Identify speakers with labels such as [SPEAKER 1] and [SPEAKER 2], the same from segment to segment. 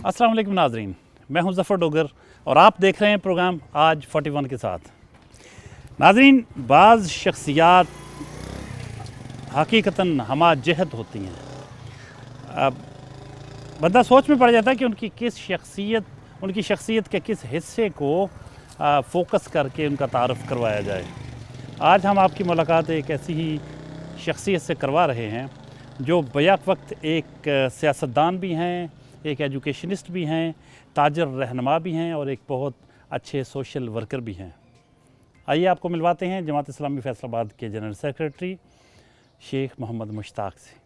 [SPEAKER 1] अस्सलाम वालेकुम नाज़रीन, मैं हूं ज़फ़र डोगर और आप देख रहे हैं प्रोग्राम आज 41 के साथ। नाज़रीन, बाज़ शख्सियात हकीकतन हमा जहत होती हैं। अब बंदा सोच में पड़ जाता है कि उनकी शख्सियत के किस हिस्से को फ़ोकस करके उनका तारुफ़ करवाया जाए। आज हम आपकी मुलाकात एक ऐसी ही शख्सियत से करवा रहे हैं जो बैक वक्त एक सियासतदान भी हैं, एक एजुकेशनिस्ट भी हैं, ताजर रहनुमा भी हैं और एक बहुत अच्छे सोशल वर्कर भी हैं। आइए आपको मिलवाते हैं जमात इस्लामी फैसलाबाद के जनरल सेक्रेटरी शेख मोहम्मद मुश्ताक से।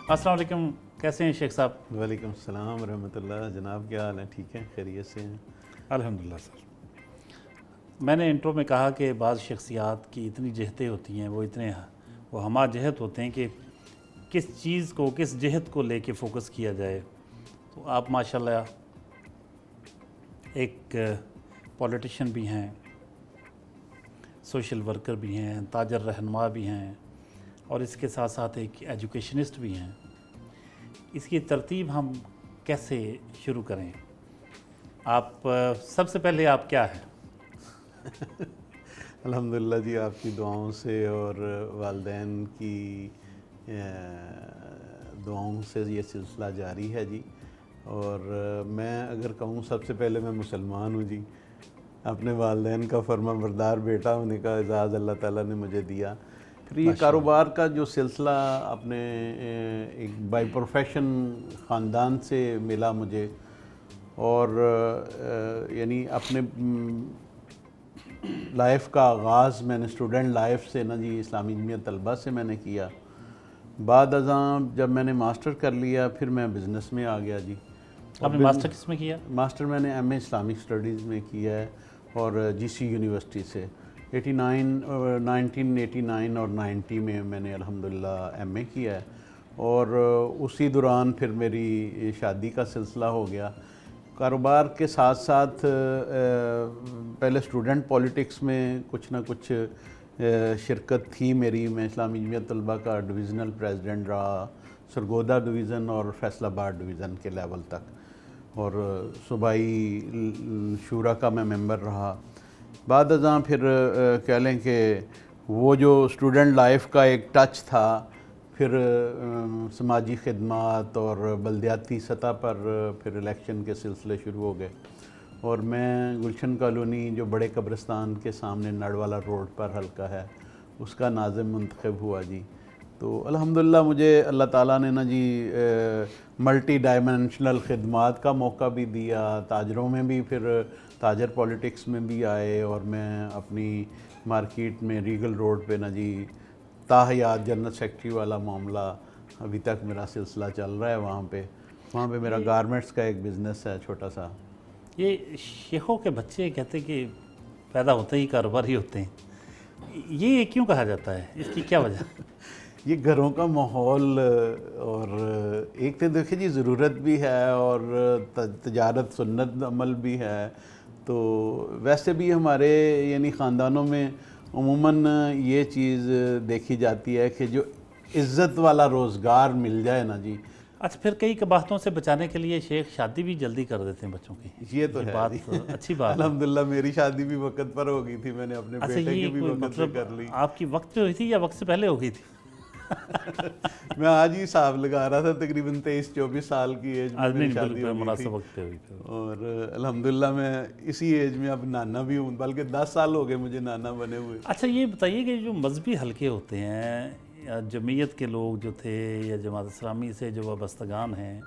[SPEAKER 1] अस्सलाम वालेकुम, कैसे हैं शेख साहब?
[SPEAKER 2] वालेकुम सलाम रहमतुल्लाह। जनाब क्या हाल है? ठीक है, खैरियत से हैं?
[SPEAKER 1] अल्हम्दुलिल्लाह सर। मैंने इंट्रो में कहा कि बाज़ शख्सियात की इतनी जहतें होती हैं, वो हमा जहत होते हैं कि किस चीज़ को, किस जहत को लेके फ़ोकस किया जाए। तो आप माशाल्लाह एक पॉलिटिशियन भी हैं, सोशल वर्कर भी हैं, ताजर रहनुमा भी हैं और इसके साथ साथ एक एजुकेशनिस्ट भी हैं। इसकी तरतीब हम कैसे शुरू करें? आप सबसे पहले आप क्या हैं?
[SPEAKER 2] अल्हम्दुलिल्लाह जी, आपकी दुआओं से और वालिदैन की दुआओं से ये सिलसिला जारी है जी। और मैं अगर कहूँ, सबसे पहले मैं मुसलमान हूँ जी। अपने वालिदैन का फर्माबरदार बेटा होने का एजाज़ अल्लाह ताला ने मुझे दिया। फिर ये कारोबार का जो सिलसिला अपने एक बाय प्रोफेशन ख़ानदान से मिला मुझे, और यानी अपने लाइफ का आगाज़ मैंने स्टूडेंट लाइफ से ना जी इस्लामी जमीयत तलबा से मैंने किया। बाद अज़ां जब मैंने मास्टर कर लिया, फिर मैं बिज़नेस में आ गया जी।
[SPEAKER 1] आपने मास्टर किस में किया?
[SPEAKER 2] मास्टर मैंने एमए इस्लामिक स्टडीज़ में किया है और जीसी यूनिवर्सिटी से 1989 और 90 में मैंने अल्हम्दुलिल्लाह एमए किया है। और उसी दौरान फिर मेरी शादी का सिलसिला हो गया। कारोबार के साथ साथ पहले स्टूडेंट पॉलिटिक्स में कुछ ना कुछ शिरकत थी मेरी। मैं इस्लामी जमीयत तलबा का डिवीज़नल प्रेसिडेंट रहा, सरगोदा डिवीज़न और फैसलाबाद डिवीज़न के लेवल तक, और सूबाई शूरा का मैं मेंबर रहा। बाद अज़ां फिर कह लें कि वो जो स्टूडेंट लाइफ का एक टच था, फिर समाजी खिदमात और बल्दियाती सतह पर फिर इलेक्शन के सिलसिले शुरू हो गए। और मैं गुलशन कॉलोनी जो बड़े कब्रिस्तान के सामने नड़वाला रोड पर हल्का है, उसका नाज़िम मुंतखब हुआ जी। तो अल्हम्दुलिल्लाह मुझे अल्लाह ताला ने ना जी मल्टी डायमेंशनल खिदमात का मौका भी दिया। ताजरों में भी फिर ताजर पॉलिटिक्स में भी आए, और मैं अपनी मार्केट में रीगल रोड पे ना जी ताहयात जनरल सेक्रेटरी वाला मामला अभी तक मेरा सिलसिला चल रहा है। वहाँ पे मेरा गारमेंट्स का एक बिज़नेस है छोटा सा।
[SPEAKER 1] ये शेखों के बच्चे कहते हैं कि पैदा होते ही कारोबारी होते हैं, ये क्यों कहा जाता है? इसकी क्या वजह?
[SPEAKER 2] ये घरों का माहौल, और एक तो देखिए जी ज़रूरत भी है और तजारत सुन्नत अमल भी है। तो वैसे भी हमारे यानी ख़ानदानों में उमूमन ये चीज़ देखी जाती है कि जो इज़्ज़त वाला रोज़गार मिल जाए ना जी।
[SPEAKER 1] अच्छा, फिर कई कबाहतों से बचाने के लिए शेख शादी भी जल्दी कर देते हैं बच्चों की।
[SPEAKER 2] ये तो है
[SPEAKER 1] बात
[SPEAKER 2] जी।
[SPEAKER 1] अच्छी बात है।
[SPEAKER 2] अल्हम्दुलिल्लाह मेरी शादी भी वक्त पर हो गई थी, मैंने अपने
[SPEAKER 1] अच्छा,
[SPEAKER 2] बेटे
[SPEAKER 1] ये
[SPEAKER 2] की भी
[SPEAKER 1] कोई
[SPEAKER 2] वक्त पे
[SPEAKER 1] मतलब
[SPEAKER 2] कर ली।
[SPEAKER 1] आपकी वक्त पे हुई थी या वक्त से पहले हो गई थी?
[SPEAKER 2] मैं आज ही हिसाब लगा रहा था, तकरीबन 23-24 साल की एज में मेरी शादी हो गई
[SPEAKER 1] मुनासिब
[SPEAKER 2] थी।
[SPEAKER 1] वक्त पे हुई थी।
[SPEAKER 2] और अल्हम्दुलिल्लाह मैं इसी एज में अब नाना भी हूँ, बल्कि 10 साल हो गए मुझे नाना बने हुए।
[SPEAKER 1] अच्छा, ये बताइए कि जो मजहबी हलके होते हैं या जमीयत के लोग जो थे या जमात इस्लामी से जो वाबस्तगान हैं,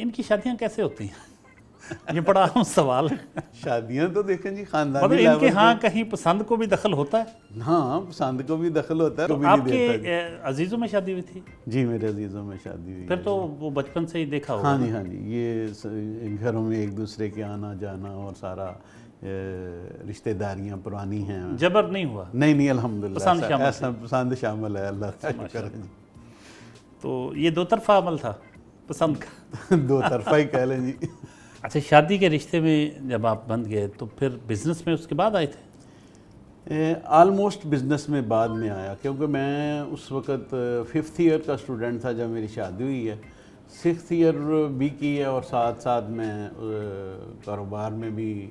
[SPEAKER 1] इनकी शादियाँ कैसे होती हैं? ये बड़ा अहम सवाल है।
[SPEAKER 2] शादियाँ तो देखें जी खानदानी
[SPEAKER 1] मतलब इनके
[SPEAKER 2] लेवल
[SPEAKER 1] यहाँ
[SPEAKER 2] पे।
[SPEAKER 1] कहीं पसंद को भी दखल होता है?
[SPEAKER 2] हाँ, पसंद को भी दखल होता है,
[SPEAKER 1] तो
[SPEAKER 2] तो भी नहीं
[SPEAKER 1] आपके
[SPEAKER 2] देता जी।
[SPEAKER 1] अजीज़ों में शादी हुई थी?
[SPEAKER 2] जी मेरे अजीज़ों में शादी हुई
[SPEAKER 1] फिर
[SPEAKER 2] है
[SPEAKER 1] तो
[SPEAKER 2] जी।
[SPEAKER 1] वो बचपन से ही देखा होगा
[SPEAKER 2] हाँ
[SPEAKER 1] ना?
[SPEAKER 2] जी, हाँ जी, ये घरों में एक दूसरे के आना जाना और सारा رشتہ داریاں پرانی ہیں.
[SPEAKER 1] جبر نہیں ہوا؟
[SPEAKER 2] نہیں الحمدللہ
[SPEAKER 1] پسند شامل
[SPEAKER 2] ایسا پسند شامل ہے, اللہ کا شکر ہے جی.
[SPEAKER 1] تو یہ دو طرفہ عمل تھا پسند کا؟
[SPEAKER 2] دو طرفہ ہی کہہ لیں جی.
[SPEAKER 1] اچھا, شادی کے رشتے میں جب آپ بند گئے تو پھر بزنس میں اس کے بعد آئے تھے؟
[SPEAKER 2] آلموسٹ بزنس میں بعد میں آیا, کیونکہ میں اس وقت 5th ایئر کا اسٹوڈنٹ تھا جب میری شادی ہوئی ہے. 6th ایئر بھی کی ہے اور ساتھ ساتھ میں کاروبار میں بھی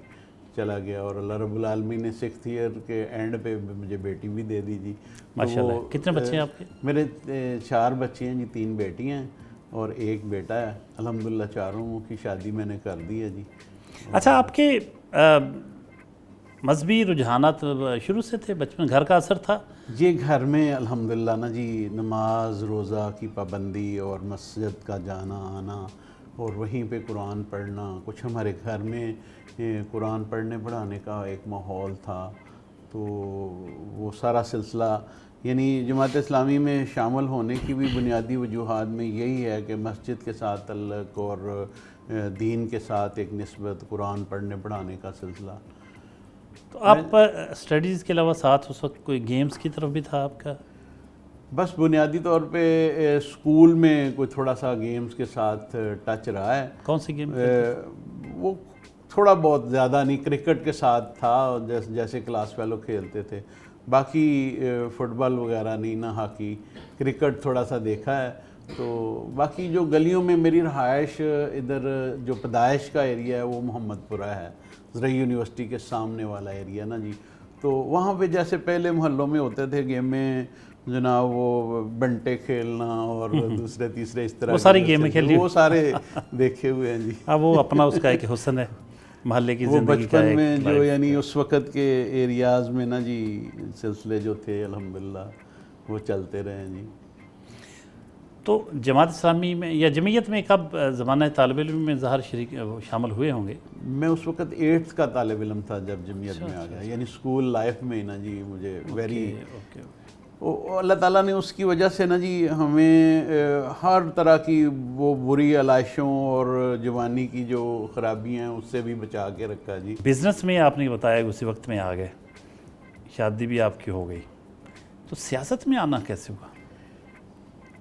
[SPEAKER 2] چلا گیا, اور اللہ رب العالمین نے 6th ایئر کے اینڈ پہ مجھے بیٹی بھی دے دی جی.
[SPEAKER 1] ماشاءاللہ. کتنے بچے ہیں آپ کے؟
[SPEAKER 2] میرے 4 بچے ہیں جی, 3 بیٹی ہیں اور 1 بیٹا ہے. الحمدللہ چاروں کی شادی میں نے کر دی ہے جی.
[SPEAKER 1] اچھا, آپ کے مذہبی رجحانات شروع سے تھے بچپن, گھر کا اثر تھا؟
[SPEAKER 2] یہ گھر میں الحمدللہ نا جی نماز روزہ کی پابندی اور مسجد کا جانا آنا اور وہیں پہ قرآن پڑھنا, کچھ ہمارے گھر میں قرآن پڑھنے پڑھانے کا ایک ماحول تھا. تو وہ سارا سلسلہ یعنی جماعت اسلامی میں شامل ہونے کی بھی بنیادی وجوہات میں یہی ہے کہ مسجد کے ساتھ تعلق اور دین کے ساتھ ایک نسبت, قرآن پڑھنے پڑھانے کا سلسلہ.
[SPEAKER 1] تو آپ اسٹڈیز کے علاوہ ساتھ اس وقت کوئی گیمز کی طرف بھی تھا آپ کا؟
[SPEAKER 2] بس بنیادی طور پہ اسکول میں کوئی تھوڑا سا گیمز کے ساتھ ٹچ رہا ہے.
[SPEAKER 1] کون سی گیم؟
[SPEAKER 2] وہ تھوڑا بہت, زیادہ نہیں, کرکٹ کے ساتھ تھا جیسے کلاس فیلو کھیلتے تھے. باقی فٹ بال وغیرہ نہیں, نہ ہاکی, کرکٹ تھوڑا سا دیکھا ہے. تو باقی جو گلیوں میں میری رہائش, ادھر جو پیدائش کا ایریا ہے وہ محمد پورہ ہے, زرعی یونیورسٹی کے سامنے والا ایریا نا جی. تو وہاں پہ جیسے پہلے محلوں میں ہوتے تھے گیمیں جناب, وہ بنٹے کھیلنا اور دوسرے تیسرے اس طرح
[SPEAKER 1] وہ ساری گیمیں کھیلی,
[SPEAKER 2] وہ سارے دیکھے ہوئے ہیں جی.
[SPEAKER 1] اب وہ اپنا اس کا ایک حسن ہے محلے کی
[SPEAKER 2] وہ
[SPEAKER 1] زندگی کا.
[SPEAKER 2] بچپن میں جو یعنی اس وقت کے ایریاز میں نا جی سلسلے جو تھے الحمدللہ وہ چلتے رہے جی.
[SPEAKER 1] تو جماعت اسلامی میں یا جمعیت میں کب زمانہ طالب علم میں ظاہر شامل ہوئے ہوں گے؟
[SPEAKER 2] میں اس وقت 8th کا طالب علم تھا جب جمعیت میں آ گیا, یعنی اسکول لائف میں نا جی مجھے ویری, اللہ تعالیٰ نے اس کی وجہ سے نا جی ہمیں ہر طرح کی وہ بری علائشوں اور جوانی کی جو خرابیاں ہیں اس سے بھی بچا کے رکھا جی.
[SPEAKER 1] بزنس میں آپ نے بتایا اسی وقت میں آ گئے, شادی بھی آپ کی ہو گئی, تو سیاست میں آنا کیسے ہوا؟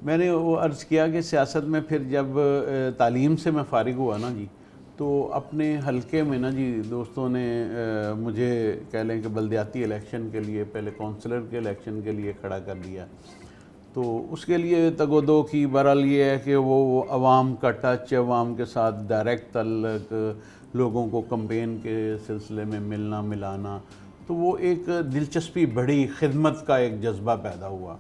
[SPEAKER 2] میں نے وہ عرض کیا کہ سیاست میں پھر جب تعلیم سے میں فارغ ہوا نا جی, تو اپنے حلقے میں نا جی دوستوں نے مجھے کہہ لیں کہ بلدیاتی الیکشن کے لیے, پہلے کونسلر کے الیکشن کے لیے کھڑا کر دیا. تو اس کے لیے تگ و دو کی. بہرحال یہ ہے کہ وہ عوام کا ٹچ, عوام کے ساتھ ڈائریکٹ تعلق, لوگوں کو کمپین کے سلسلے میں ملنا ملانا, تو وہ ایک دلچسپی بڑی, خدمت کا ایک جذبہ پیدا ہوا.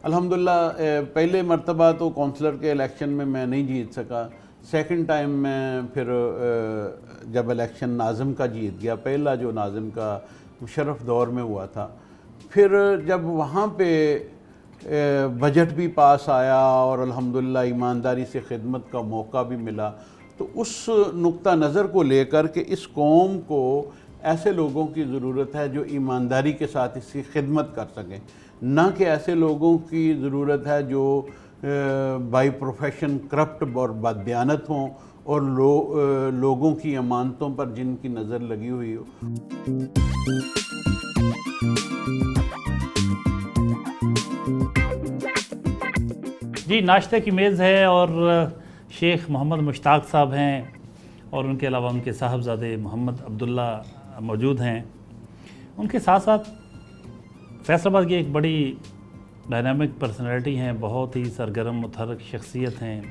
[SPEAKER 2] الحمدللہ پہلے مرتبہ تو کونسلر کے الیکشن میں نہیں جیت سکا. سیکنڈ ٹائم میں پھر جب الیکشن ناظم کا جیت گیا, پہلا جو ناظم کا مشرف دور میں ہوا تھا, پھر جب وہاں پہ بجٹ بھی پاس آیا اور الحمدللہ ایمانداری سے خدمت کا موقع بھی ملا, تو اس نقطہ نظر کو لے کر کہ اس قوم کو ایسے لوگوں کی ضرورت ہے جو ایمانداری کے ساتھ اس کی خدمت کر سکیں, نہ کہ ایسے لوگوں کی ضرورت ہے جو بائی پروفیشن کرپٹ اور بددیانت ہوں اور لوگوں کی امانتوں پر جن کی نظر لگی ہوئی ہو.
[SPEAKER 1] جی, ناشتے کی میز ہے اور شیخ محمد مشتاق صاحب ہیں, اور ان کے علاوہ ان کے صاحبزادے محمد عبداللہ موجود ہیں. ان کے ساتھ ساتھ فیصل آباد کی ایک بڑی ڈائنامک پرسنالٹی ہیں, بہت ہی سرگرم متحرک شخصیت ہیں,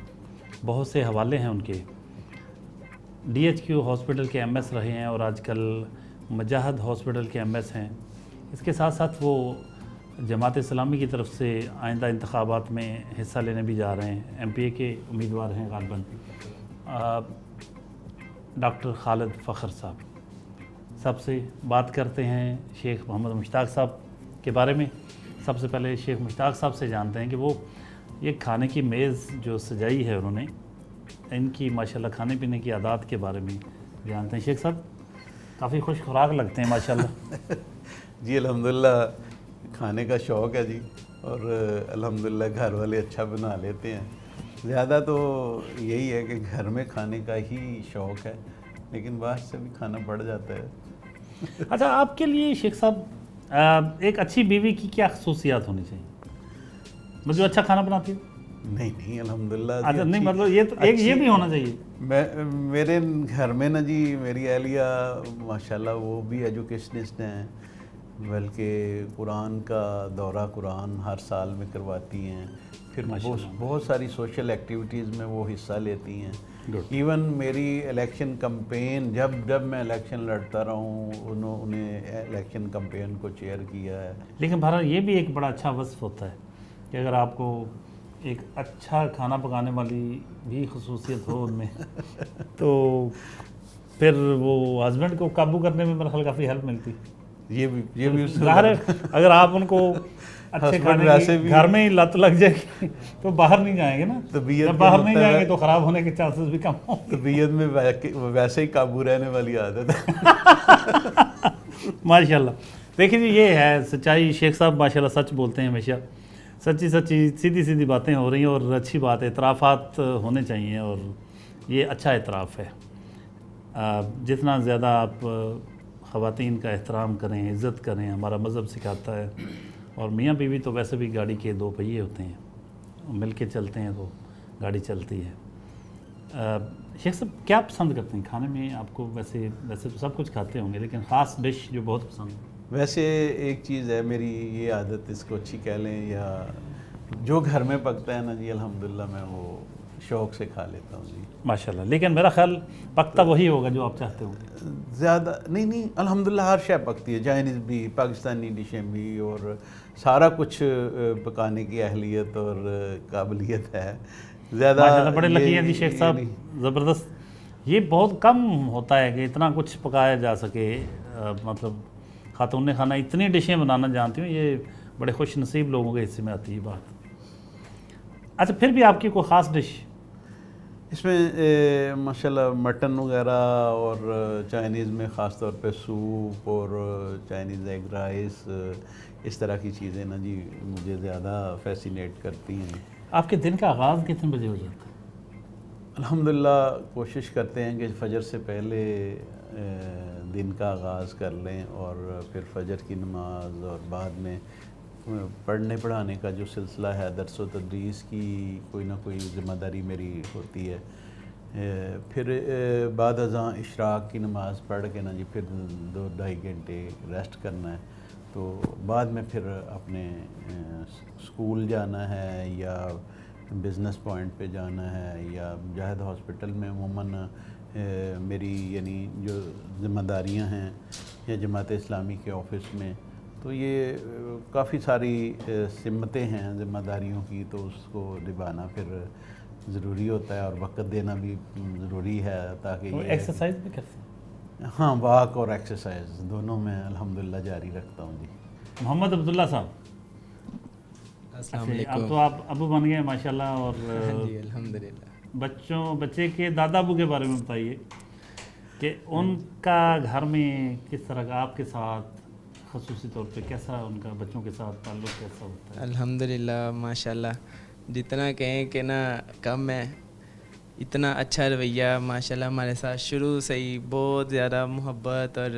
[SPEAKER 1] بہت سے حوالے ہیں ان کے. DHQ ہاسپٹل کے MS رہے ہیں اور آج کل مجاہد ہاسپٹل کے MS ہیں. اس کے ساتھ ساتھ وہ جماعت اسلامی کی طرف سے آئندہ انتخابات میں حصہ لینے بھی جا رہے ہیں, MPA کے امیدوار ہیں غالباً. ڈاکٹر خالد فخر صاحب سے بات کرتے ہیں شیخ محمد مشتاق صاحب کے بارے میں. سب سے پہلے شیخ مشتاق صاحب سے جانتے ہیں کہ وہ یہ کھانے کی میز جو سجائی ہے انہوں نے, ان کی ماشاءاللہ کھانے پینے کی عادات کے بارے میں جانتے ہیں. شیخ صاحب کافی خوش خوراک لگتے ہیں ماشاءاللہ.
[SPEAKER 2] جی الحمدللہ کھانے کا شوق ہے جی, اور الحمدللہ گھر والے اچھا بنا لیتے ہیں. زیادہ تو یہی ہے کہ گھر میں کھانے کا ہی شوق ہے, لیکن باہر سے بھی کھانا پڑ جاتا ہے.
[SPEAKER 1] अच्छा, आपके लिए शेख साहब एक अच्छी बीवी की क्या खसूसियात होनी चाहिए? मतलब जो अच्छा खाना बनाती हो?
[SPEAKER 2] नहीं अल्हम्दुलिल्लाह जी,
[SPEAKER 1] अच्छा, नहीं
[SPEAKER 2] अच्छी-
[SPEAKER 1] मतलब ये तो एक ये
[SPEAKER 2] अच्छी-
[SPEAKER 1] भी होना चाहिए।
[SPEAKER 2] मेरे घर में ना जी, मेरी अहलिया माशाल्लाह वो भी एजुकेशनिस्ट हैं, बल्कि कुरान का दौरा कुरान हर साल में करवाती हैं, फिर बहुत सारी सोशल एक्टिविटीज़ में वो हिस्सा लेती हैं। इवन मेरी इलेक्शन कैंपेन, जब मैं इलेक्शन लड़ता रहा हूँ, उन्होंने इलेक्शन कैंपेन को चेयर किया है।
[SPEAKER 1] लेकिन बहरहाल ये भी एक बड़ा अच्छा वصف होता है कि अगर आपको एक अच्छा खाना पकाने वाली भी खसूसियत हो उनमें तो फिर वो हस्बैंड को काबू करने में मेरे ख्याल काफ़ी हेल्प मिलती।
[SPEAKER 2] ये भी
[SPEAKER 1] ज़ाहिर है अगर आप उनको अच्छे
[SPEAKER 2] Husband
[SPEAKER 1] खाने
[SPEAKER 2] वैसे
[SPEAKER 1] की
[SPEAKER 2] भी-
[SPEAKER 1] घर में ही लत लग जाएगी तो बाहर नहीं जाएंगे ना।
[SPEAKER 2] तबीयत
[SPEAKER 1] जब
[SPEAKER 2] के
[SPEAKER 1] बाहर नहीं
[SPEAKER 2] मुताबिक-
[SPEAKER 1] जाएंगे तो ख़राब होने के चांसेस भी कम होंगे।
[SPEAKER 2] तबीयत में वैसे ही काबू रहने वाली आदत है।
[SPEAKER 1] माशाल्लाह। देखिए जी, ये है सच्चाई। शेख साहब माशाल्लाह सच बोलते हैं हमेशा, सच्ची सीधी सीधी बातें हो रही हैं और अच्छी बात है, इतराफ़ात होने चाहिए और ये अच्छा इतराफ़ है। जितना ज़्यादा आप ख़वातीन का एहतराम करें, इज़्ज़त करें, हमारा मज़हब सिखाता है। और मियाँ बीवी तो वैसे भी गाड़ी के दो पहिए होते हैं, मिल के चलते हैं तो गाड़ी चलती है। शेख साहब क्या पसंद करते हैं खाने में? आपको वैसे तो सब कुछ खाते होंगे, लेकिन ख़ास डिश जो बहुत पसंद है?
[SPEAKER 2] वैसे एक चीज़ है मेरी, ये आदत इसको अच्छी कह लें या जो घर में पकता है ना जी, अल्हम्दुलिल्लाह मैं वो शौक़ से खा लेता हूँ जी।
[SPEAKER 1] माशाल्लाह। लेकिन मेरा ख्याल पकता वही होगा जो आप चाहते होंगे।
[SPEAKER 2] ज़्यादा नहीं अल्हम्दुलिल्लाह हर शय पकती है, चाइनीज़ भी, पाकिस्तानी डिशें भी, और सारा कुछ पकाने की अहलियत और काबिलियत है। ज़्यादा
[SPEAKER 1] माशाल्लाह बड़े लकी हैं जी शेख साहब,
[SPEAKER 2] नहीं।
[SPEAKER 1] ज़बरदस्त। ये बहुत कम होता है कि इतना कुछ पकाया जा सके। मतलब खातून खाना इतनी डिशें बनाना जानती हूँ, ये बड़े खुश नसीब लोगों के हिस्से में आती है बात। अच्छा, फिर भी आपकी कोई ख़ास डिश?
[SPEAKER 2] इसमें माशाल्लाह मटन वगैरह और चाइनीज़ में ख़ास तौर पे सूप और चाइनीज़ एग राइस, इस तरह की चीज़ें ना जी मुझे ज़्यादा फैसिनेट करती हैं।
[SPEAKER 1] आपके दिन का आगाज़ कितने बजे हो जाता है?
[SPEAKER 2] अल्हम्दुलिल्लाह कोशिश करते हैं कि फजर से पहले दिन का आगाज़ कर लें और फिर फजर की नमाज और बाद में पढ़ने पढ़ाने का जो सिलसिला है, दर्स व तदरीस की कोई ना कोई ज़िम्मेदारी मेरी होती है। फिर बाद अज़ां इशराक की नमाज़ पढ़ के ना जी फिर 2-2.5 घंटे रेस्ट करना है। तो बाद में फिर अपने स्कूल जाना है या बिज़नेस पॉइंट पे जाना है या मुजाहिद हॉस्पिटल में अमूमन मेरी यानी जो ज़िम्मेदारियां हैं या जमात इस्लामी के ऑफ़िस में, तो ये काफ़ी सारी सिमतें हैं ज़िम्मेदारियों की, तो उसको निभाना फिर ज़रूरी होता है और वक्त देना भी ज़रूरी है ताकि
[SPEAKER 1] तो
[SPEAKER 2] ये
[SPEAKER 1] एक्सरसाइज भी करते हैं?
[SPEAKER 2] हाँ, वॉक और एक्सरसाइज दोनों मैं अल्हम्दुलिल्लाह जारी रखता हूँ जी।
[SPEAKER 1] मोहम्मद अब्दुल्ला साहब,
[SPEAKER 3] अस्सलाम
[SPEAKER 1] अब
[SPEAKER 3] वालेकुम।
[SPEAKER 1] तो आप अबू बन गए माशाल्लाह। और
[SPEAKER 3] हाँ जी अल्हम्दुलिल्लाह।
[SPEAKER 1] बच्चे के दादा अबू के बारे में बताइए कि उनका घर में किस तरह का आपके साथ ख़ुसूसी तौर पे कैसा उनका बच्चों के साथ ताल्लुक़ कैसा होता है?
[SPEAKER 3] अल्हम्दुलिल्लाह माशाल्लाह, जितना कहें कि ना कम है। इतना अच्छा रवैया माशाल्लाह हमारे साथ शुरू से ही, बहुत ज़्यादा मोहब्बत और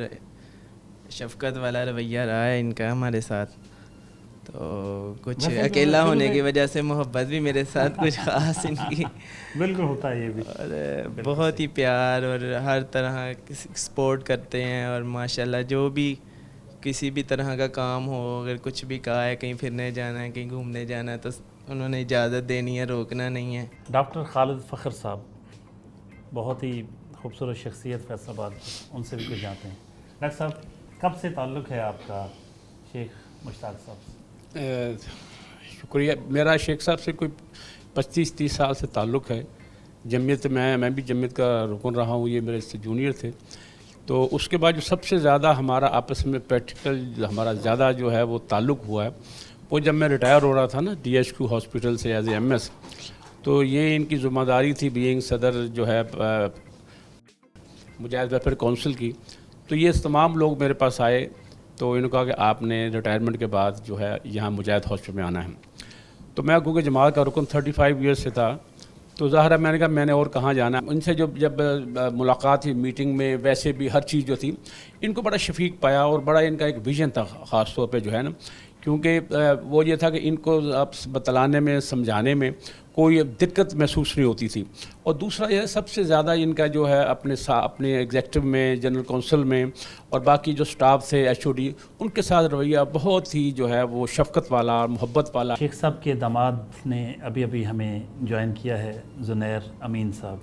[SPEAKER 3] शफ़क़त वाला रवैया रहा है इनका हमारे साथ। तो कुछ
[SPEAKER 1] वैसे तो
[SPEAKER 3] अकेला
[SPEAKER 1] शुरू
[SPEAKER 3] होने
[SPEAKER 1] में-
[SPEAKER 3] की वजह से मोहब्बत भी मेरे साथ कुछ ख़ास इनकी,
[SPEAKER 1] बिल्कुल होता है ये भी।
[SPEAKER 3] और बहुत ही प्यार और हर तरह सपोर्ट करते हैं। और माशाल्लाह जो भी किसी भी तरह का काम हो, अगर कुछ भी कहा है, कहीं फिरने जाना है, कहीं घूमने जाना है, तो उन्होंने इजाज़त देनी है, रोकना नहीं है।
[SPEAKER 1] डॉक्टर खालिद फ़खर साहब, बहुत ही खूबसूरत शख्सियत फैसलाबाद, उनसे भी कुछ जानते हैं। डॉक्टर साहब, कब से ताल्लुक़ है आपका शेख मुश्ताक साहब से?
[SPEAKER 4] शुक्रिया। मेरा शेख साहब से कोई 25-30 साल से ताल्लुक़ है। जमीयत में मैं भी जमीयत का रुकन रहा हूँ, ये मेरे से जूनियर थे। तो उसके बाद जो सबसे ज़्यादा हमारा आपस में प्रैक्टिकल हमारा ज़्यादा जो है वो ताल्लुक़ हुआ है, वो जब मैं रिटायर हो रहा था ना DHQ हॉस्पिटल से एज ए MS, तो ये इनकी ज़िम्मेदारी थी बीइंग सदर जो है मुजाहिद वेलफेयर काउंसिल की। तो ये तमाम लोग मेरे पास आए, तो इन्होंने कहा कि आपने रिटायरमेंट के बाद जो है यहाँ मुजाहिद हॉस्पिटल में आना है। तो मैं क्योंकि जमात का रुकन 35 ईयर्स से था, तो ज़ाहिर है मैंने कहा मैंने और कहाँ जाना। इनसे जब मुलाकात हुई मीटिंग में, वैसे भी हर चीज़ जो थी इनको बड़ा शफीक पाया और बड़ा इनका एक विज़न था ख़ास तौर पे जो है ना, क्योंकि वो ये था कि इनको आप बतलाने में, समझाने में कोई दिक्कत महसूस नहीं होती थी। और दूसरा यह सबसे ज़्यादा इनका जो है अपने एग्जेक्टिव में, जनरल कौंसिल में और बाकी जो स्टाफ थे HOD, उनके साथ रवैया बहुत ही जो है वो शफ़क़त वाला, मोहब्बत वाला।
[SPEAKER 1] शेख साहब के दामाद ने अभी अभी हमें ज्वाइन किया है, जुनैर अमीन साहब,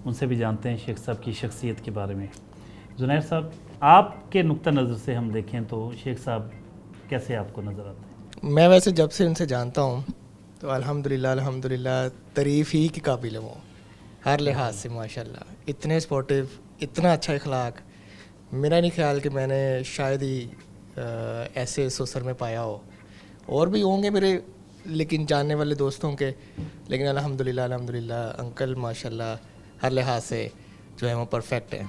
[SPEAKER 1] उनसे भी जानते हैं शेख साहब की शख्सियत के बारे में। जुनैर साहब, आपके नुक्ता नज़र से हम देखें तो शेख साहब कैसे आपको नज़र आते हैं?
[SPEAKER 5] मैं वैसे जब से उनसे जानता हूँ तो अल्हम्दुलिल्लाह तारीफ़ ही के काबिल है वो, हर लिहाज से माशाल्लाह। इतने स्पोर्टिव, इतना अच्छा इखलाक, मेरा नहीं ख्याल कि मैंने शायद ही ऐसे सोसर में पाया हो। और भी होंगे मेरे लेकिन जानने वाले दोस्तों के, लेकिन अल्हम्दुलिल्लाह अंकल माशाल्लाह हर लिहाज से जो है वो परफेक्ट है।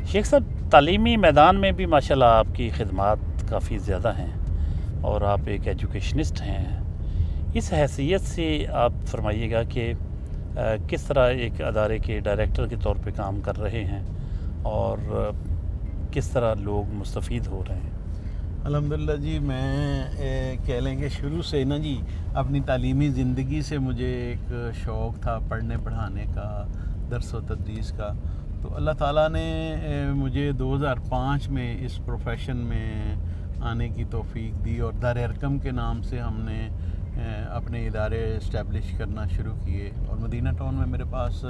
[SPEAKER 1] शेख साहब, तालीमी मैदान में भी माशाल्लाह आपकी खिदमात काफ़ी ज़्यादा हैं और आप एक एजुकेशनिस्ट हैं। इस हैसियत से आप फरमाइएगा कि किस तरह एक अदारे के डायरेक्टर के तौर पे काम कर रहे हैं और किस तरह लोग मुस्तफ़ीद हो रहे हैं?
[SPEAKER 2] अल्हम्दुलिल्लाह जी, मैं कह लें कि शुरू से ना जी अपनी तालीमी ज़िंदगी से मुझे एक शौक़ था पढ़ने पढ़ाने का, दर्स व तदरीस का। तो अल्लाह ताला ने मुझे 2005 में इस प्रोफेशन में आने की तौफीक दी और दार अरकम के नाम से हमने अपने इदारे इस्टेब्लिश करना शुरू किए। और मदीना टाउन में मेरे पास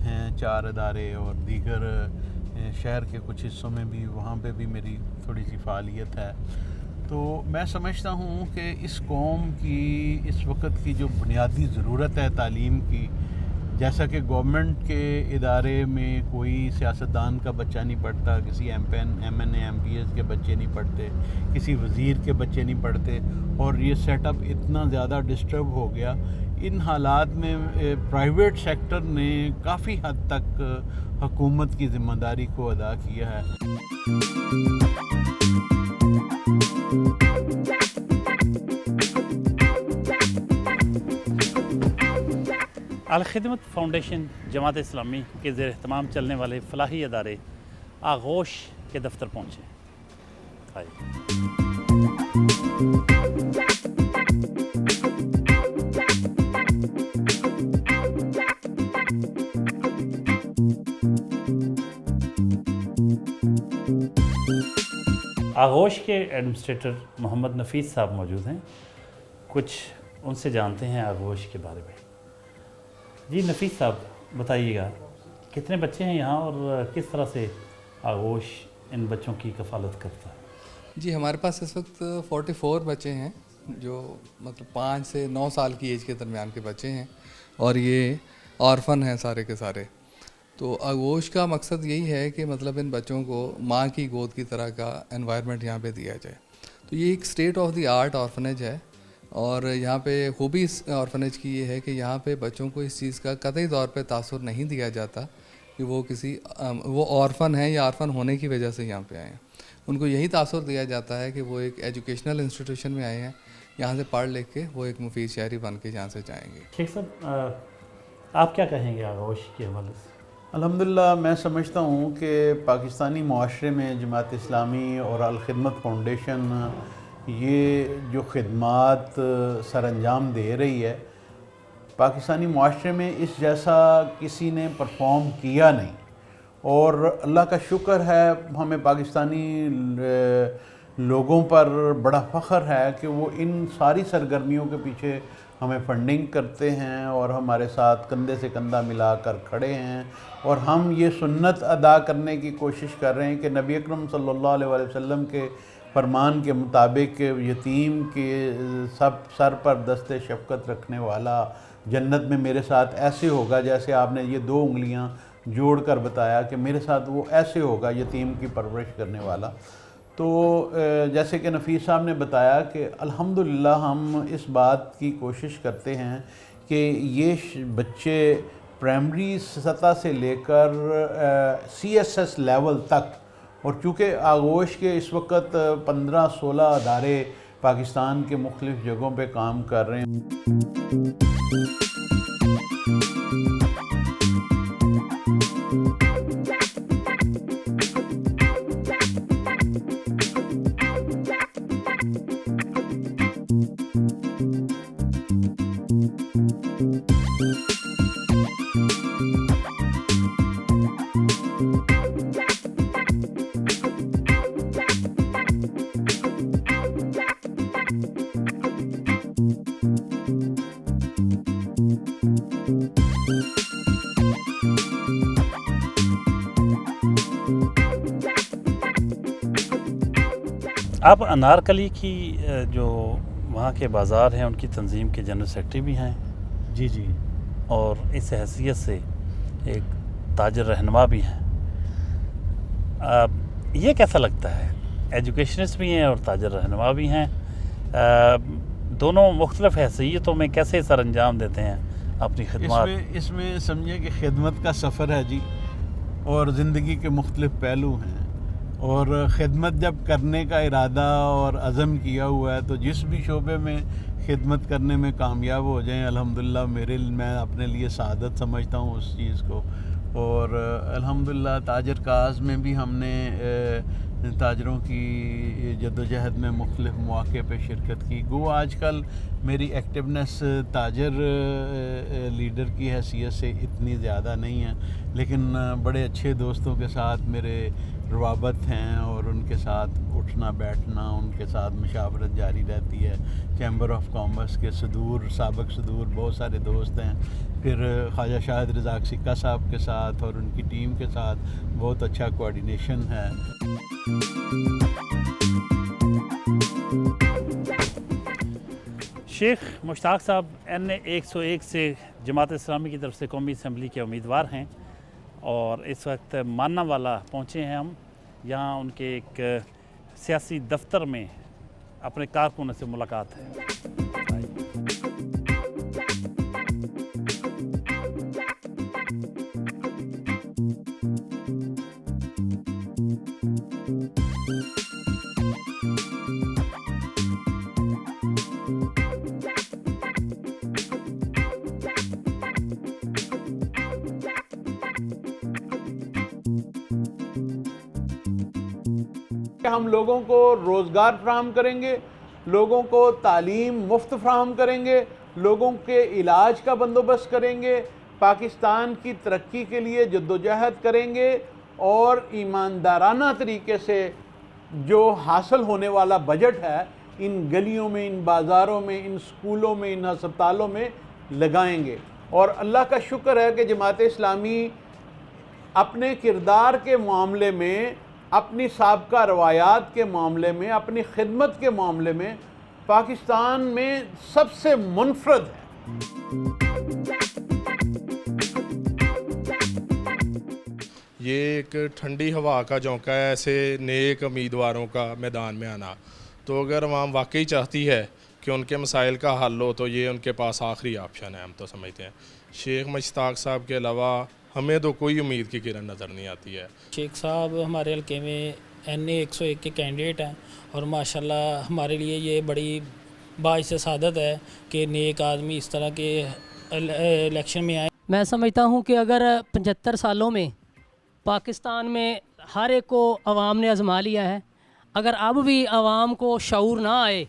[SPEAKER 2] हैं 4 इदारे और दीगर शहर के कुछ हिस्सों में भी, वहाँ पे भी मेरी थोड़ी सी फ़ालियत है। तो मैं समझता हूँ कि इस कौम की इस वक्त की जो बुनियादी ज़रूरत है तालीम की, जैसा कि गवर्नमेंट के इदारे में कोई सियासतदान का बच्चा नहीं पढ़ता, किसी MNA MPS के बच्चे नहीं पढ़ते, किसी वज़ीर के बच्चे नहीं पढ़ते, और ये सेटअप इतना ज़्यादा डिस्टर्ब हो गया। इन हालात में प्राइवेट सेक्टर ने काफ़ी हद तक हुकूमत की ज़िम्मेदारी को अदा किया है।
[SPEAKER 1] अल खिदमत फाउंडेशन जमात इस्लामी के ज़ेर एहतमाम चलने वाले फलाही अदारे आगोश के दफ्तर पहुँचे। आगोश के एडमिनिस्ट्रेटर मोहम्मद नफीस साहब मौजूद हैं, कुछ उनसे जानते हैं आगोश के बारे में। जी नफीस साहब, बताइएगा कितने बच्चे हैं यहाँ और किस तरह से आगोश इन बच्चों की कफ़ालत करता है?
[SPEAKER 6] जी, हमारे पास इस वक्त 44 बच्चे हैं जो मतलब 5 से 9 साल की एज के दरमियान के बच्चे हैं, और ये ऑर्फन हैं सारे के सारे। तो आगोश का मकसद यही है कि मतलब इन बच्चों को माँ की गोद की तरह का एनवायरनमेंट यहाँ पे दिया जाए। तो ये एक state of the art orphanage है, और यहाँ पे खूबी इस ऑर्फनेज की ये है कि यहाँ पे बच्चों को इस चीज़ का कतई तौर पे तासुर नहीं दिया जाता कि वो ऑर्फन हैं या ऑर्फन होने की वजह से यहाँ पे आए हैं। उनको यही तासुर दिया जाता है कि वो एक एजुकेशनल इंस्टीट्यूशन में आए हैं, यहाँ से पढ़ लिख के वो एक मुफीद शहरी बन के यहाँ से जाएंगे।
[SPEAKER 1] शेख साहब, आप क्या कहेंगे आगोश के हवाले से?
[SPEAKER 2] अल्हम्दुलिल्लाह, मैं समझता हूँ कि पाकिस्तानी माशरे में जमात इस्लामी और अल खिदमत फाउंडेशन ये जो खिदमात सर अंजाम दे रही है, पाकिस्तानी माशरे में इस जैसा किसी ने परफॉर्म किया नहीं। और अल्लाह का शुक्र है, हमें पाकिस्तानी लोगों पर बड़ा फ़ख्र है कि वो इन सारी सरगर्मियों के पीछे हमें फंडिंग करते हैं और हमारे साथ कंधे से कंधा मिलाकर खड़े हैं। और हम ये सुन्नत अदा करने की कोशिश कर रहे हैं कि नबी अकरम सल्लल्लाहु अलैहि वसल्लम के فرمان کے مطابق یتیم کے سر پر دست شفقت رکھنے والا جنت میں میرے ساتھ ایسے ہوگا جیسے آپ نے یہ 2 انگلیاں جوڑ کر بتایا کہ میرے ساتھ وہ ایسے ہوگا یتیم کی پرورش کرنے والا. تو جیسے کہ نفیس صاحب نے بتایا کہ الحمدللہ ہم اس بات کی کوشش کرتے ہیں کہ یہ بچے پرائمری سطح سے لے کر CSS لیول تک، اور چونکہ آغوش کے اس وقت 15-16 ادارے پاکستان کے مختلف جگہوں پہ کام کر رہے ہیں.
[SPEAKER 1] آپ انارکلی کی جو وہاں کے بازار ہیں ان کی تنظیم کے جنرل سیکرٹری بھی ہیں.
[SPEAKER 7] جی جی.
[SPEAKER 1] اور اس حیثیت سے ایک تاجر رہنما بھی ہیں. یہ کیسا لگتا ہے؟ ایجوکیشنسٹ بھی ہیں اور تاجر رہنما بھی ہیں. دونوں مختلف حیثیتوں میں کیسے سر انجام دیتے ہیں اپنی خدمات؟
[SPEAKER 2] اس میں سمجھے کہ خدمت کا سفر ہے جی، اور زندگی کے مختلف پہلو ہیں، اور خدمت جب کرنے کا ارادہ اور عزم کیا ہوا ہے تو جس بھی شعبے میں خدمت کرنے میں کامیاب ہو جائیں الحمدللہ میں اپنے لیے سعادت سمجھتا ہوں اس چیز کو. اور الحمدللہ تاجر کاز میں بھی ہم نے تاجروں کی جدوجہد میں مختلف مواقع پہ شرکت کی. گو آج کل میری ایکٹیونیس تاجر لیڈر کی حیثیت سے اتنی زیادہ نہیں ہے، لیکن بڑے اچھے دوستوں کے ساتھ میرے روابط ہیں اور ان کے ساتھ اٹھنا بیٹھنا، ان کے ساتھ مشاورت جاری رہتی ہے. چیمبر آف کامرس کے سابق صدور بہت سارے دوست ہیں. پھر خواجہ شاہد رزاق سکہ صاحب کے ساتھ اور ان کی ٹیم کے ساتھ بہت اچھا کوآرڈینیشن ہے.
[SPEAKER 1] شیخ مشتاق صاحب NA 101 سے جماعت اسلامی کی طرف سے قومی اسمبلی کے امیدوار ہیں، اور اس وقت ماننا والا پہنچے ہیں ہم. یہاں ان کے ایک سیاسی دفتر میں اپنے کارکنوں سے ملاقات ہے.
[SPEAKER 2] ہم لوگوں کو روزگار فراہم کریں گے، لوگوں کو تعلیم مفت فراہم کریں گے، لوگوں کے علاج کا بندوبست کریں گے، پاکستان کی ترقی کے لیے جدوجہد کریں گے، اور ایماندارانہ طریقے سے جو حاصل ہونے والا بجٹ ہے ان گلیوں میں، ان بازاروں میں، ان سکولوں میں، ان ہسپتالوں میں لگائیں گے. اور اللہ کا شکر ہے کہ جماعت اسلامی اپنے کردار کے معاملے میں، اپنی سابقہ روایات کے معاملے میں، اپنی خدمت کے معاملے میں پاکستان میں سب سے منفرد ہے.
[SPEAKER 8] یہ ایک ٹھنڈی ہوا کا جھونکا ہے ایسے نیک امیدواروں کا میدان میں آنا. تو اگر عوام واقعی چاہتی ہے کہ ان کے مسائل کا حل ہو تو یہ ان کے پاس آخری آپشن ہے. ہم تو سمجھتے ہیں شیخ مشتاق صاحب کے علاوہ ہمیں تو کوئی امید کی کرن نظر نہیں آتی ہے.
[SPEAKER 9] شیخ صاحب ہمارے حلقے میں NA 101 کے کینڈیڈیٹ ہیں، اور ماشاءاللہ ہمارے لیے یہ بڑی باعث سعادت ہے کہ نیک آدمی اس طرح کے الیکشن میں آئیں.
[SPEAKER 10] میں سمجھتا ہوں کہ اگر 75 سالوں میں پاکستان میں ہر ایک کو عوام نے آزما لیا ہے، اگر اب بھی عوام کو شعور نہ آئے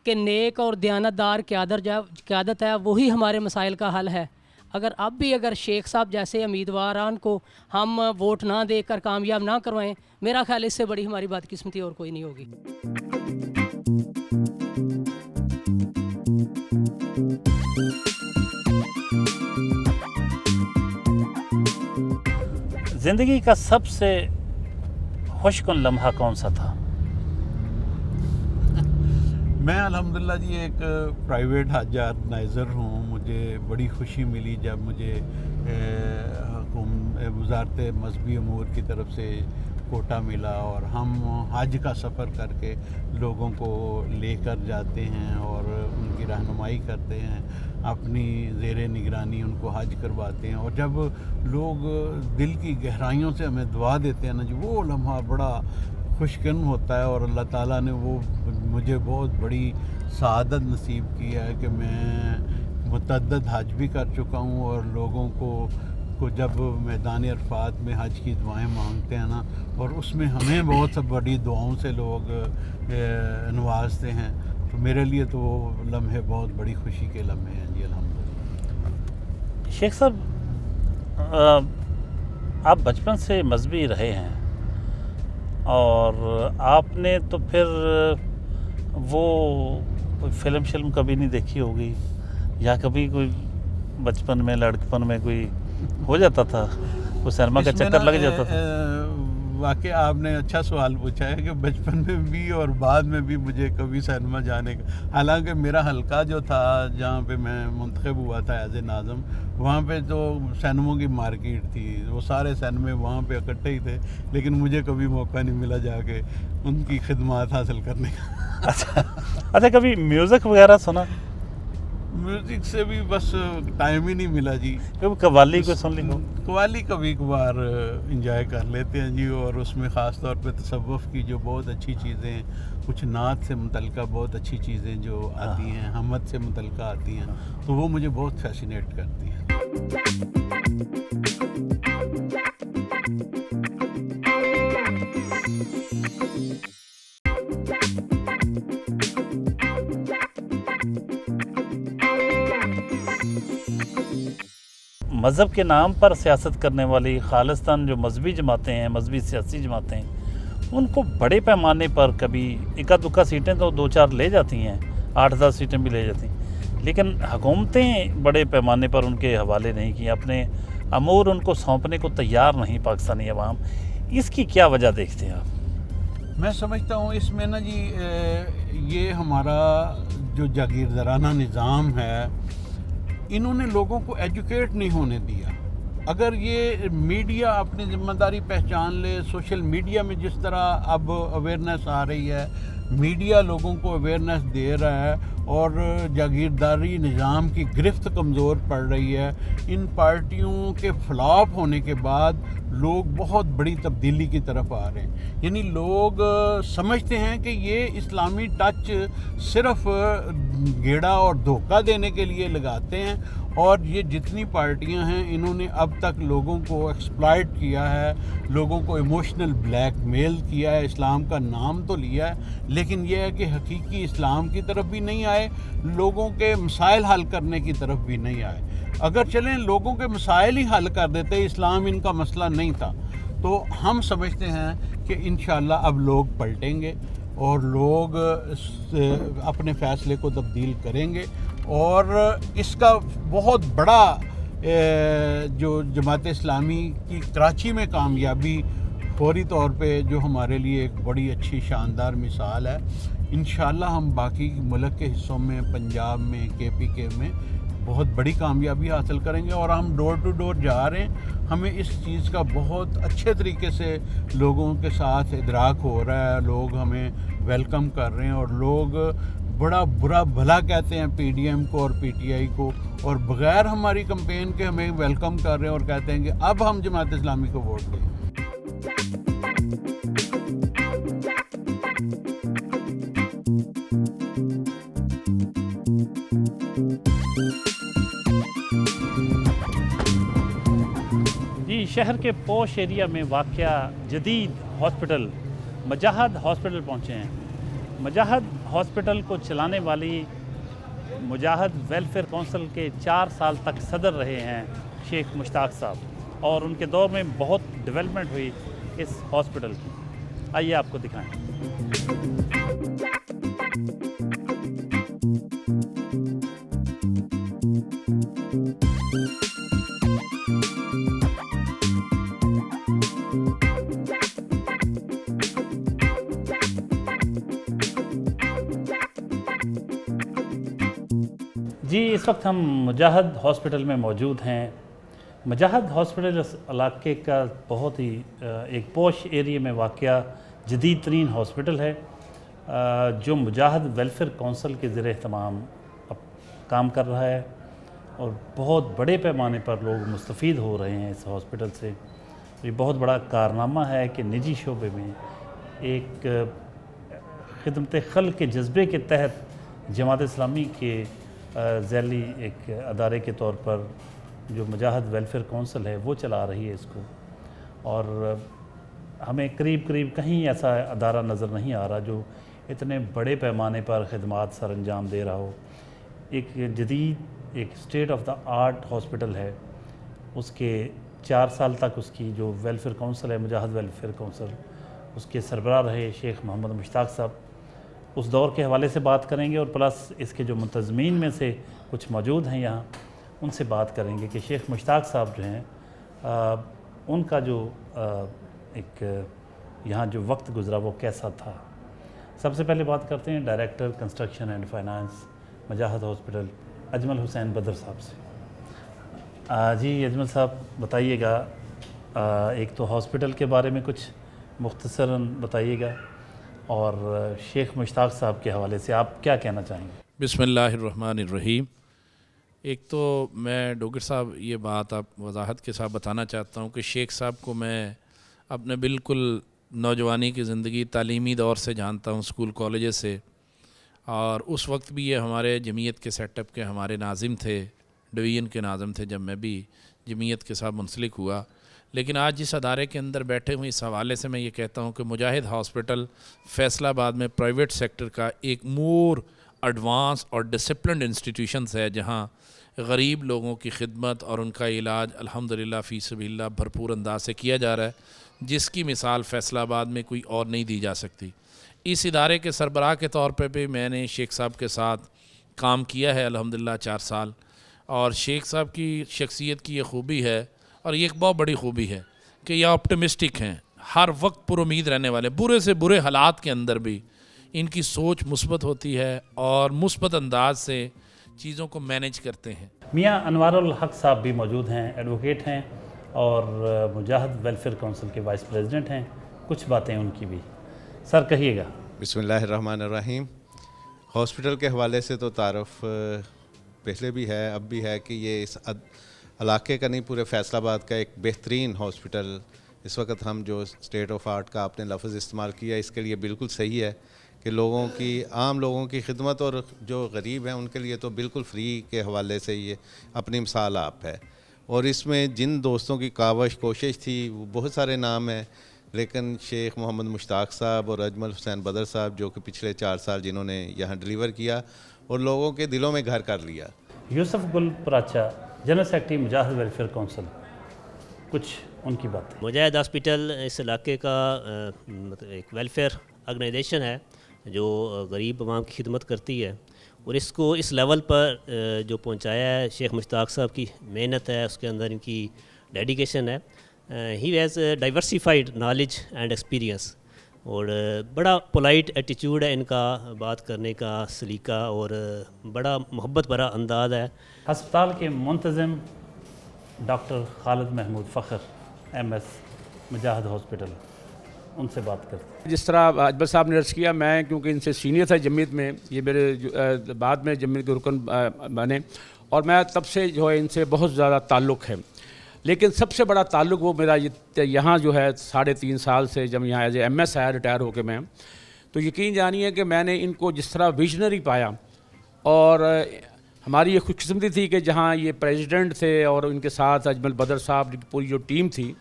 [SPEAKER 10] کہ نیک اور دیانتدار قیادت ہے وہی ہمارے مسائل کا حل ہے، اگر شیخ صاحب جیسے امیدواران کو ہم ووٹ نہ دے کر کامیاب نہ کروائیں، میرا خیال اس سے بڑی ہماری بدقسمتی اور کوئی نہیں ہوگی.
[SPEAKER 1] زندگی کا سب سے خوش کن لمحہ کون سا تھا؟
[SPEAKER 2] मैं अल्हम्दुलिल्लाह जी एक प्राइवेट हज ऑर्गेनाइज़र हूँ। मुझे बड़ी खुशी मिली जब मुझे वज़ारत मज़हबी अमूर की तरफ से कोटा मिला और हम हज का सफ़र करके लोगों को लेकर जाते हैं और उनकी रहनुमाई करते हैं, अपनी ज़ेर निगरानी उनको हज करवाते हैं। और जब लोग दिल की गहराइयों से हमें दुआ देते हैं ना जी, वो लम्हा बड़ा खुशकिस्म होता है। और अल्लाह ताला ने वो मुझे बहुत बड़ी सआदत नसीब की है कि मैं मुतअद्दिद हज भी कर चुका हूँ और लोगों को जब मैदान अरफात में हज की दुआएं मांगते हैं ना, और उसमें हमें बहुत सब बड़ी दुआओं से लोग नवाजते हैं, तो मेरे लिए तो वो लम्हे बहुत बड़ी खुशी के लम्हे हैं जी अल्हम्दुलिल्लाह।
[SPEAKER 1] शेख साहब, आप बचपन से मजहबी रहे हैं और आपने तो फिर वो कोई फिल्म कभी नहीं देखी होगी, या कभी कोई बचपन में लड़कपन में कोई हो जाता था, कोई सिनेमा का चक्कर लग जाता था?
[SPEAKER 2] वाकई आपने अच्छा सवाल पूछा है कि बचपन में भी और बाद में भी मुझे कभी सिनेमा जाने का, हालांकि मेरा हलका जो था जहाँ पे मैं मुंतखब हुआ था एज ए नाज़म, वहाँ पे तो सिनेमों की मार्केट थी, वो सारे सिनेमे वहाँ पे इकट्ठे ही थे, लेकिन मुझे कभी मौका नहीं मिला जाके उनकी खिदमत हासिल करने का।
[SPEAKER 1] अच्छा, कभी म्यूज़िक वगैरह सुना?
[SPEAKER 2] म्यूज़िक से भी बस टाइम ही नहीं मिला जी।
[SPEAKER 1] कभी कव्वाली को सुन ली हो?
[SPEAKER 2] कव्वाली कभी कभार इंजॉय कर लेते हैं जी, और उसमें ख़ास तौर पे तसव्वुफ़ की जो बहुत अच्छी चीज़ें, कुछ नात से मुतल्लिक़ा बहुत अच्छी चीज़ें जो आती हैं, हमद से मुतल्लिक़ा आती हैं, तो वो मुझे बहुत फैसिनेट करती हैं।
[SPEAKER 1] मज़हब के नाम पर सियासत करने वाली खालिस्तान जो मजहबी जमातें हैं, मजहबी सियासी जमातें हैं, उनको बड़े पैमाने पर कभी इक्का दुक्का सीटें तो 2-4 ले जाती हैं, 8-10 सीटें भी ले जाती हैं, लेकिन हुकूमतें बड़े पैमाने पर उनके हवाले नहीं की, अपने अमूर उनको सौंपने को तैयार नहीं पाकिस्तानी अवाम। इसकी क्या वजह देखते हैं आप?
[SPEAKER 2] मैं समझता हूँ इसमें ना जी, ये हमारा जो जागीरदाराना निज़ाम है, इन्होंने लोगों को एजुकेट नहीं होने दिया। अगर ये मीडिया अपनी ज़िम्मेदारी पहचान ले, सोशल मीडिया में जिस तरह अब अवेयरनेस आ रही है, मीडिया लोगों को अवेयरनेस दे रहा है और जागीरदारी निज़ाम की गिरफ्त कमज़ोर पड़ रही है, इन पार्टियों के फ्लॉप होने के बाद लोग बहुत बड़ी तब्दीली की तरफ आ रहे हैं। यानी लोग समझते हैं कि ये इस्लामी टच सिर्फ गेड़ा और धोखा देने के लिए लगाते हैं, और ये जितनी पार्टियां हैं इन्होंने अब तक लोगों को एक्सप्लॉइट किया है, लोगों को इमोशनल ब्लैकमेल किया है, इस्लाम का नाम तो लिया है, लेकिन यह है कि हकीकी इस्लाम की तरफ भी नहीं आए, लोगों के मसाइल हल करने की तरफ भी नहीं आए। अगर चलें लोगों के मसाइल ही हल कर देते, इस्लाम इनका मसला नहीं था, तो हम समझते हैं कि इंशाअल्लाह अब लोग पलटेंगे और लोग अपने फ़ैसले को तब्दील करेंगे। और इसका बहुत बड़ा जो जमात इस्लामी की कराची में कामयाबी फौरी तौर पे जो हमारे लिए एक बड़ी अच्छी शानदार मिसाल है, इंशाअल्लाह हम बाकी मुल्क के हिस्सों में, पंजाब में, KPK में बहुत बड़ी कामयाबी हासिल करेंगे। और हम डोर टू डोर जा रहे हैं, हमें इस चीज़ का बहुत अच्छे तरीके से लोगों के साथ इदराक हो रहा है, लोग हमें वेलकम कर रहे हैं, और लोग बड़ा बुरा भला कहते हैं PDM को और PTI को, और बग़ैर हमारी कंपेन के हमें वेलकम कर रहे हैं और कहते हैं कि अब हम जमात इस्लामी को वोट दें।
[SPEAKER 1] जी, शहर के पोश एरिया में वाक़या जदीद हॉस्पिटल मजाहद हॉस्पिटल पहुँचे हैं। मजाहद हॉस्पिटल को चलाने वाली मुजाहिद वेलफेयर काउंसिल के 4 साल तक सदर रहे हैं शेख मुश्ताक साहब, और उनके दौर में बहुत डेवलपमेंट हुई इस हॉस्पिटल की। आइए आपको दिखाएं। جی اس وقت ہم مجاہد ہاسپٹل میں موجود ہیں. مجاہد ہاسپٹل اس علاقے کا بہت ہی ایک پوش ایریے میں واقع جدید ترین ہاسپٹل ہے جو مجاہد ویلفیئر کونسل کے زیر اہتمام کام کر رہا ہے اور بہت بڑے پیمانے پر لوگ مستفید ہو رہے ہیں اس ہاسپٹل سے. یہ بہت بڑا کارنامہ ہے کہ نجی شعبے میں ایک خدمت خلق کے جذبے کے تحت جماعت اسلامی کے ذیلی ایک ادارے کے طور پر جو مجاہد ویلفیئر کونسل ہے وہ چلا رہی ہے اس کو. اور ہمیں قریب کہیں ایسا ادارہ نظر نہیں آ رہا جو اتنے بڑے پیمانے پر خدمات سر انجام دے رہا ہو. ایک جدید ایک state of the art hospital ہے. اس کے 4 سال تک اس کی جو ویلفیئر کونسل ہے مجاہد ویلفیئر کونسل اس کے سربراہ رہے شیخ محمد مشتاق صاحب. اس دور کے حوالے سے بات کریں گے اور پلس اس کے جو منتظمین میں سے کچھ موجود ہیں یہاں ان سے بات کریں گے کہ شیخ مشتاق صاحب جو ہیں ان کا جو ایک یہاں جو وقت گزرا وہ کیسا تھا. سب سے پہلے بات کرتے ہیں director construction and finance Mujahid hospital Ajmal Hussain Badar sahib سے. جی اجمل صاحب بتائیے گا ایک تو ہاسپٹل کے بارے میں کچھ مختصراً بتائیے گا اور شیخ مشتاق صاحب کے حوالے سے آپ کیا کہنا چاہیں گے؟
[SPEAKER 8] بسم اللہ الرحمن الرحیم. ایک تو میں ڈوگر صاحب یہ بات آپ وضاحت کے ساتھ بتانا چاہتا ہوں کہ شیخ صاحب کو میں اپنے بالکل نوجوانی کی زندگی تعلیمی دور سے جانتا ہوں اسکول کالجز سے. اور اس وقت بھی یہ ہمارے جمعیت کے سیٹ اپ کے ہمارے ناظم تھے, ڈویژن کے ناظم تھے جب میں بھی جمعیت کے ساتھ منسلک ہوا. لیکن آج جس ادارے کے اندر بیٹھے ہوئے اس حوالے سے میں یہ کہتا ہوں کہ مجاہد ہاسپٹل فیصل آباد میں پرائیویٹ سیکٹر کا ایک مور ایڈوانس اور ڈسپلنڈ انسٹیٹیوشنز ہے جہاں غریب لوگوں کی خدمت اور ان کا علاج الحمدللہ فی سبیل اللہ بھرپور انداز سے کیا جا رہا ہے جس کی مثال فیصل آباد میں کوئی اور نہیں دی جا سکتی. اس ادارے کے سربراہ کے طور پہ بھی میں نے شیخ صاحب کے ساتھ کام کیا ہے الحمدللہ 4 سال. اور شیخ صاحب کی شخصیت کی یہ خوبی ہے اور یہ ایک بہت بڑی خوبی ہے کہ یہ آپٹمسٹک ہیں, ہر وقت پر امید رہنے والے, برے سے برے حالات کے اندر بھی ان کی سوچ مثبت ہوتی ہے اور مثبت انداز سے چیزوں کو مینیج کرتے ہیں.
[SPEAKER 1] میاں انوار الحق صاحب بھی موجود ہیں, ایڈوکیٹ ہیں اور مجاہد ویلفیئر کونسل کے وائس پریزیڈنٹ ہیں. کچھ باتیں ان کی بھی سر کہیے گا.
[SPEAKER 2] بسم اللہ الرحمن الرحیم. ہاسپٹل کے حوالے سے تو تعارف پہلے بھی ہے اب بھی ہے کہ یہ اس علاقے کا نہیں پورے فیصل آباد کا ایک بہترین ہاسپٹل. اس وقت ہم جو اسٹیٹ آف آرٹ کا آپ نے لفظ استعمال کیا اس کے لیے بالکل صحیح ہے کہ لوگوں کی عام لوگوں کی خدمت اور جو غریب ہیں ان کے لیے تو بالکل فری کے حوالے سے یہ اپنی مثال آپ ہے. اور اس میں جن دوستوں کی کاوش کوشش تھی وہ بہت سارے نام ہیں, لیکن شیخ محمد مشتاق صاحب اور اجمل حسین بدر صاحب جو کہ پچھلے 4 سال جنہوں نے یہاں ڈیلیور کیا اور لوگوں کے دلوں میں گھر کر لیا.
[SPEAKER 1] یوسف گل پراچا جنرل سیکرٹری مجاہد ویلفیئر کونسل, کچھ ان کی باتیں.
[SPEAKER 7] مجاہد ہاسپٹل اس علاقے کا ایک ویلفیئر آرگنائزیشن ہے جو غریب عوام کی خدمت کرتی ہے اور اس کو اس لیول پر جو پہنچایا ہے شیخ مشتاق صاحب کی محنت ہے, اس کے اندر ان کی ڈیڈیکیشن ہے. He has diversified knowledge and experience اور بڑا پولائٹ ایٹیچیوڈ ہے ان کا, بات کرنے کا سلیقہ اور بڑا محبت بھرا انداز ہے.
[SPEAKER 1] ہسپتال کے منتظم ڈاکٹر خالد محمود فخر MS مجاہد ہاسپٹل, ان سے بات کرتے ہیں.
[SPEAKER 4] جس طرح اجمل صاحب نے عرض کیا, میں کیونکہ ان سے سینئر تھا جمعیت میں, یہ میرے بعد میں جمعیت کے رکن بنے اور میں تب سے جو ہے ان سے بہت زیادہ تعلق ہے. لیکن سب سے بڑا تعلق وہ میرا یہاں جو ہے 3.5 سال سے جب یہاں ایز اے MS آیا ریٹائر ہو کے میں, تو یقین جانیے کہ میں نے ان کو جس طرح ویژنری پایا اور ہماری یہ خوش قسمتی تھی کہ جہاں یہ پریزیڈنٹ تھے اور ان کے ساتھ اجمل بدر صاحب کی پوری جو ٹیم تھی,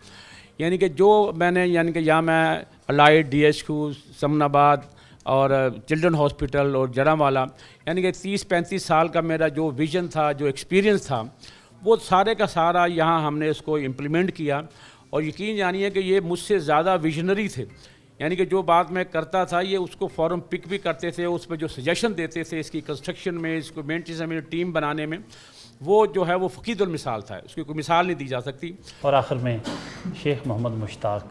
[SPEAKER 4] یعنی کہ جو میں نے کہ یہاں میں الائٹ DHQ سمن آباد اور چلڈرن ہاسپٹل اور جرام والا, یعنی کہ 30-35 سال کا میرا جو ویژن تھا, جو ایکسپیرینس تھا, وہ سارے کا سارا یہاں ہم نے اس کو امپلیمنٹ کیا. اور یقین جانیے کہ یہ مجھ سے زیادہ ویژنری تھے, یعنی کہ جو بات میں کرتا تھا یہ اس کو فوراً پک بھی کرتے تھے, اس پہ جو سجیشن دیتے تھے اس کی کنسٹرکشن میں, اس کو مینٹیننس میں, ٹیم بنانے میں, وہ جو ہے وہ فقید المثال تھا, اس کی کوئی مثال نہیں دی جا سکتی.
[SPEAKER 1] اور آخر میں شیخ محمد مشتاق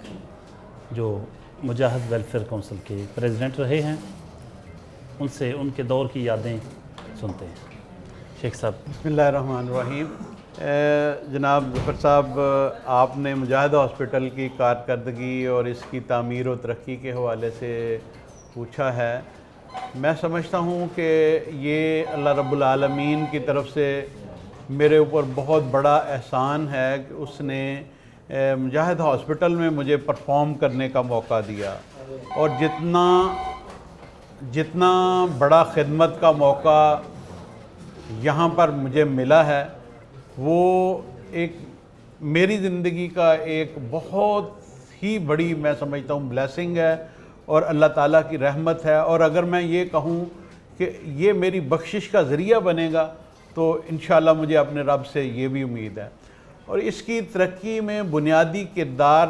[SPEAKER 1] جو مجاہد ویلفیئر کونسل کے پریزیڈنٹ رہے ہیں, ان سے ان کے دور کی یادیں سنتے ہیں. शेख साहब।
[SPEAKER 2] बिस्मिल्लाहिर्रहमानिर्रहीम। जनाब ज़फ़र साहब, आपने मुजाहिद हॉस्पिटल की कारकर्दगी और इसकी तामीर और तरक्की के हवाले से पूछा है। मैं समझता हूँ कि ये अल्लाह रब्बुल आलमीन की तरफ से मेरे ऊपर बहुत बड़ा एहसान है कि उसने मुजाहिद हॉस्पिटल में मुझे परफॉर्म करने का मौका दिया, और जितना बड़ा खिदमत का मौका यहाँ पर मुझे मिला है वो एक मेरी ज़िंदगी का एक बहुत ही बड़ी, मैं समझता हूँ, ब्लेसिंग है और अल्लाह ताला की रहमत है। और अगर मैं ये कहूँ कि ये मेरी बख्शिश का ज़रिया बनेगा तो इंशाअल्लाह मुझे अपने रब से ये भी उम्मीद है। और इसकी तरक्की में बुनियादी किरदार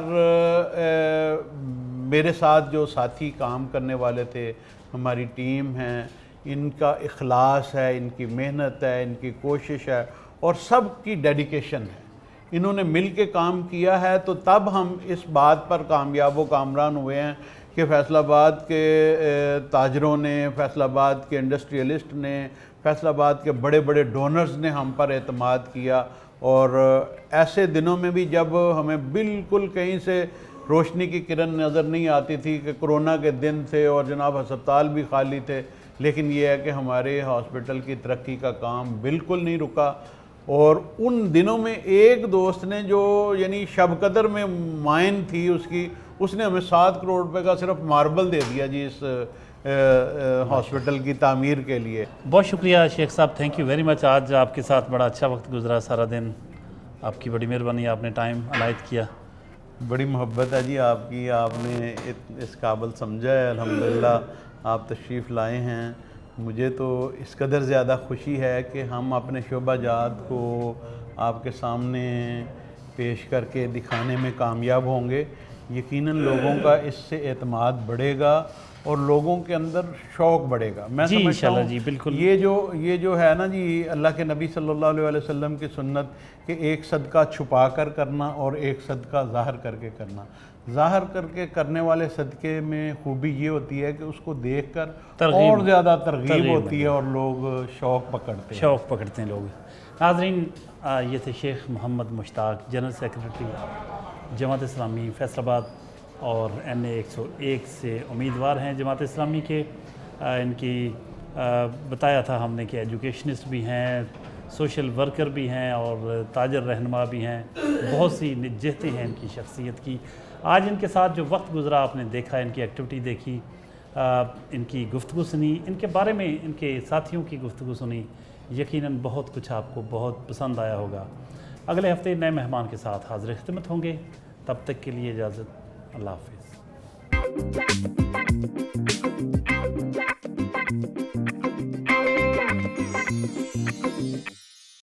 [SPEAKER 2] मेरे साथ जो साथी काम करने वाले थे, हमारी टीम है, इनका इखलास है, इनकी मेहनत है, इनकी कोशिश है और सब की डेडिकेशन है। इन्होंने मिल के काम किया है, तो तब हम इस बात पर कामयाब व कामरान हुए हैं कि फैसलाबाद के ताजरों ने, फैसलाबाद के इंडस्ट्रियलिस्ट ने, फैसलाबाद के बड़े बड़े डोनर्स ने हम पर एतमाद किया। और ऐसे दिनों में भी जब हमें बिल्कुल कहीं से रोशनी की किरण नज़र नहीं आती थी, कि कोरोना के दिन थे और जनाब अस्पताल भी खाली थे, लेकिन ये है कि हमारे हॉस्पिटल की तरक्की का काम बिल्कुल नहीं रुका। और उन दिनों में एक दोस्त ने, जो यानी शब कदर में माइन थी उसकी, उसने हमें 7 करोड़ रुपए का सिर्फ मार्बल दे दिया जी इस हॉस्पिटल की तामीर के लिए।
[SPEAKER 1] बहुत शुक्रिया शेख साहब, थैंक यू वेरी मच। आज आपके साथ बड़ा अच्छा वक्त गुजरा, सारा दिन आपकी बड़ी मेहरबानी, आपने टाइम अनायत किया।
[SPEAKER 2] बड़ी मोहब्बत है जी आपकी, आपने इस काबिल समझा है। अल्हम्दुलिल्लाह आप तशरीफ़ लाए हैं। मुझे तो इस कदर ज़्यादा खुशी है कि हम अपने शोबाजात को आपके सामने पेश करके दिखाने में कामयाब होंगे। यकीनन लोगों का इससे एतमाद बढ़ेगा और लोगों के अंदर शौक़ बढ़ेगा। मैं
[SPEAKER 1] जी,
[SPEAKER 2] समझता
[SPEAKER 1] इंशाल्लाह
[SPEAKER 2] हूँ
[SPEAKER 1] जी, बिल्कुल।
[SPEAKER 2] ये जो है ना जी, अल्लाह के नबी सल्लल्लाहु अलैहि वसल्लम की सुन्नत कि एक सदका छुपा कर करना और एक सदका ज़ाहिर करके करना। ज़ाहिर करके करने वाले सदक़े में खूबी ये होती है कि उसको देखकर और ज़्यादा तरगीब होती है और लोग शौक़ पकड़ते हैं
[SPEAKER 1] लोग। नाज़रीन, ये थे शेख मोहम्मद मुश्ताक, जनरल सेक्रेटरी जमात इस्लामी फैसलाबाद और NA 101 से उम्मीदवार हैं जमात इस्लामी के। इनकी बताया था हमने कि एजुकेशनिस्ट भी हैं, सोशल वर्कर भी हैं और ताजर रहनुमा भी हैं। बहुत सी निजहतें हैं इनकी शख्सियत की। आज इनके साथ जो वक्त गुज़रा आपने देखा, इनकी एक्टिविटी देखी, इनकी गुफ्तगू सुनी, इनके बारे में इनके साथियों की गुफ्तगू सुनी, यकीनन बहुत कुछ आपको बहुत पसंद आया होगा। अगले हफ्ते नए मेहमान के साथ हाज़िर खिदमत होंगे। तब तक के लिए इजाज़त, अल्लाह हाफ़िज़।